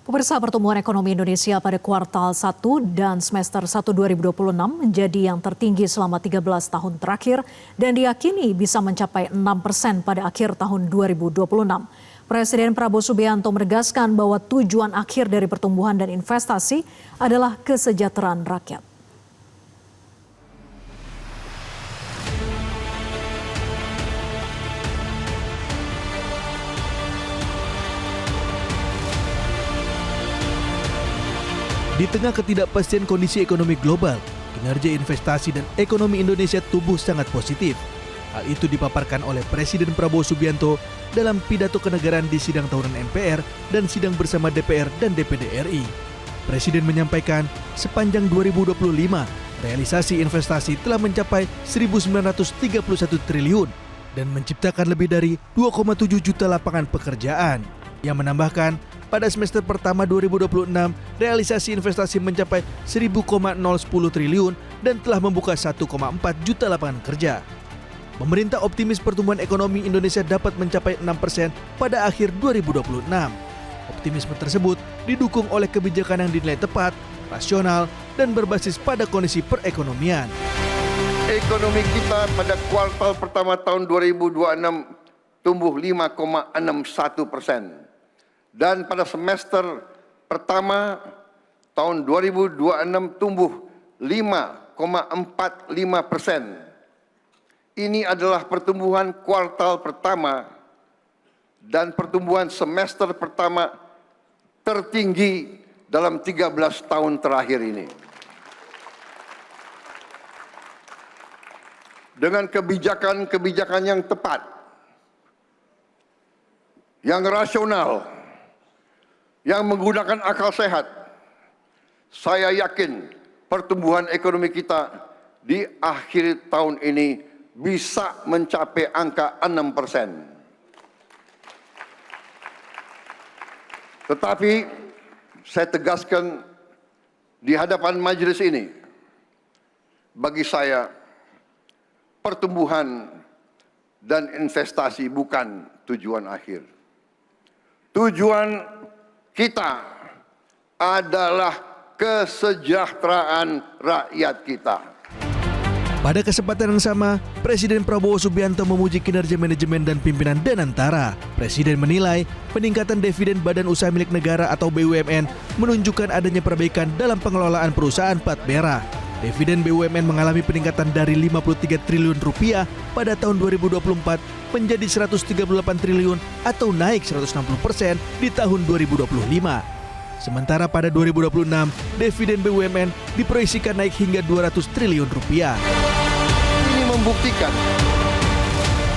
Pemirsa, pertumbuhan ekonomi Indonesia pada kuartal 1 dan semester 1 2026 menjadi yang tertinggi selama 13 tahun terakhir dan diyakini bisa mencapai 6% pada akhir tahun 2026. Presiden Prabowo Subianto menegaskan bahwa tujuan akhir dari pertumbuhan dan investasi adalah kesejahteraan rakyat. Di tengah ketidakpastian kondisi ekonomi global, kinerja investasi dan ekonomi Indonesia tumbuh sangat positif. Hal itu dipaparkan oleh Presiden Prabowo Subianto dalam pidato kenegaraan di sidang tahunan MPR dan sidang bersama DPR dan DPD RI. Presiden menyampaikan sepanjang 2025, realisasi investasi telah mencapai 1.931 triliun dan menciptakan lebih dari 2,7 juta lapangan pekerjaan. Yang menambahkan, pada semester pertama 2026, realisasi investasi mencapai 1.010 triliun dan telah membuka 1,4 juta lapangan kerja. Pemerintah optimis pertumbuhan ekonomi Indonesia dapat mencapai 6% pada akhir 2026. Optimisme tersebut didukung oleh kebijakan yang dinilai tepat, rasional, dan berbasis pada kondisi perekonomian. Ekonomi kita pada kuartal pertama tahun 2026 tumbuh 5,61%. Dan pada semester pertama tahun 2026 tumbuh 5,45%. Ini adalah pertumbuhan kuartal pertama dan pertumbuhan semester pertama tertinggi dalam 13 tahun terakhir ini. Dengan kebijakan-kebijakan yang tepat, yang rasional, yang menggunakan akal sehat, saya yakin pertumbuhan ekonomi kita di akhir tahun ini bisa mencapai angka 6%. Tetapi saya tegaskan di hadapan majelis ini, bagi saya pertumbuhan dan investasi bukan tujuan akhir. Tujuan kita adalah kesejahteraan rakyat kita. Pada kesempatan yang sama, Presiden Prabowo Subianto memuji kinerja manajemen dan pimpinan Danantara. Presiden menilai peningkatan dividen Badan Usaha Milik Negara atau BUMN menunjukkan adanya perbaikan dalam pengelolaan perusahaan plat merah. Dividen BUMN mengalami peningkatan dari 53 triliun rupiah pada tahun 2024 menjadi 138 triliun atau naik 160% di tahun 2025. Sementara pada 2026, dividen BUMN diproyeksikan naik hingga 200 triliun rupiah. Ini membuktikan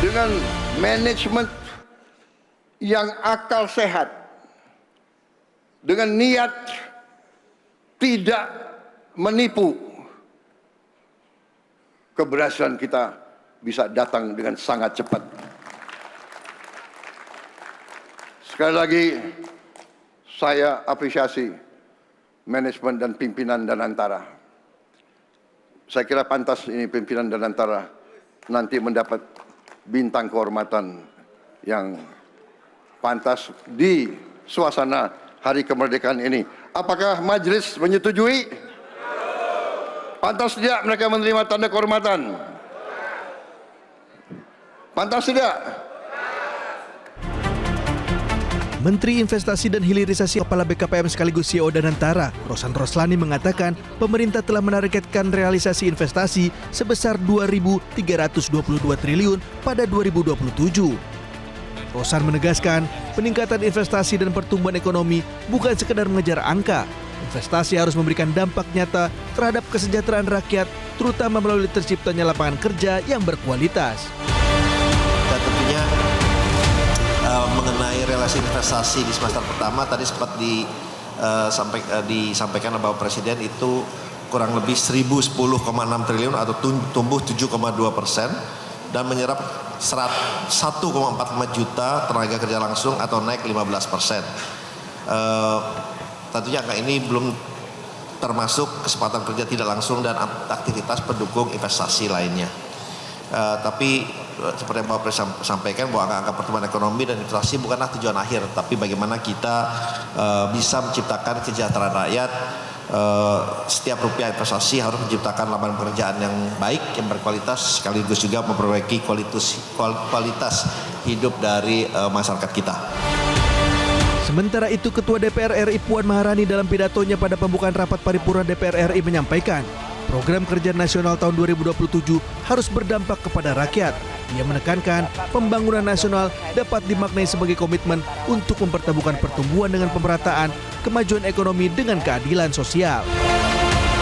dengan manajemen yang akal sehat, dengan niat tidak menipu, keberhasilan kita bisa datang dengan sangat cepat. Sekali lagi, saya apresiasi manajemen dan pimpinan Danantara. Saya kira pantas ini pimpinan Danantara nanti mendapat bintang kehormatan yang pantas di suasana Hari Kemerdekaan ini. Apakah majelis menyetujui? Pantas tidak mereka menerima tanda kehormatan? Pantas tidak? Menteri Investasi dan Hilirisasi Kepala BKPM sekaligus CEO Danantara, Rosan Roslani mengatakan pemerintah telah menargetkan realisasi investasi sebesar 2.322 triliun pada 2027. Rosan menegaskan peningkatan investasi dan pertumbuhan ekonomi bukan sekedar mengejar angka. Investasi harus memberikan dampak nyata terhadap kesejahteraan rakyat, terutama melalui terciptanya lapangan kerja yang berkualitas. Dan tentunya mengenai relasi investasi di semester pertama tadi sempat disampaikan oleh Bapak Presiden itu kurang lebih 1.010,6 triliun atau tumbuh 7,2% dan menyerap 1,45 juta tenaga kerja langsung atau naik 15%. Tentunya angka ini belum termasuk kesempatan kerja tidak langsung dan aktivitas pendukung investasi lainnya. Tapi seperti yang Bapak Presiden sampaikan bahwa angka pertumbuhan ekonomi dan inflasi bukanlah tujuan akhir, tapi bagaimana kita bisa menciptakan kesejahteraan rakyat. Setiap rupiah investasi harus menciptakan lapangan pekerjaan yang baik, yang berkualitas, sekaligus juga memperbaiki kualitas hidup dari masyarakat kita. Sementara itu, Ketua DPR RI Puan Maharani dalam pidatonya pada pembukaan rapat paripurna DPR RI menyampaikan, program kerja nasional tahun 2027 harus berdampak kepada rakyat. Ia menekankan pembangunan nasional dapat dimaknai sebagai komitmen untuk mempertemukan pertumbuhan dengan pemerataan, kemajuan ekonomi dengan keadilan sosial.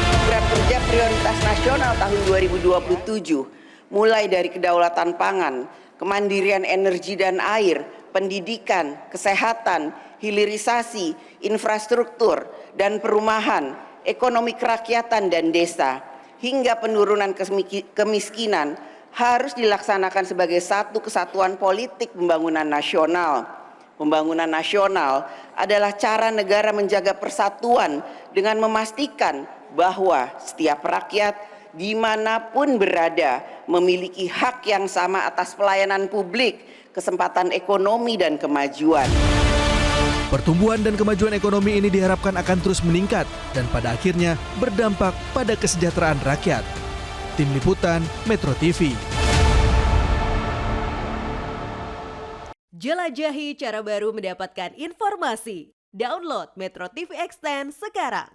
Program kerja prioritas nasional tahun 2027 mulai dari kedaulatan pangan, kemandirian energi dan air, pendidikan, kesehatan, hilirisasi, infrastruktur, dan perumahan, ekonomi kerakyatan dan desa, hingga penurunan kemiskinan harus dilaksanakan sebagai satu kesatuan politik pembangunan nasional. Pembangunan nasional adalah cara negara menjaga persatuan dengan memastikan bahwa setiap rakyat dimanapun berada memiliki hak yang sama atas pelayanan publik, kesempatan ekonomi dan kemajuan. Pertumbuhan dan kemajuan ekonomi ini diharapkan akan terus meningkat dan pada akhirnya berdampak pada kesejahteraan rakyat. Tim Liputan Metro TV. Jelajahi cara baru mendapatkan informasi. Download Metro TV Extend sekarang.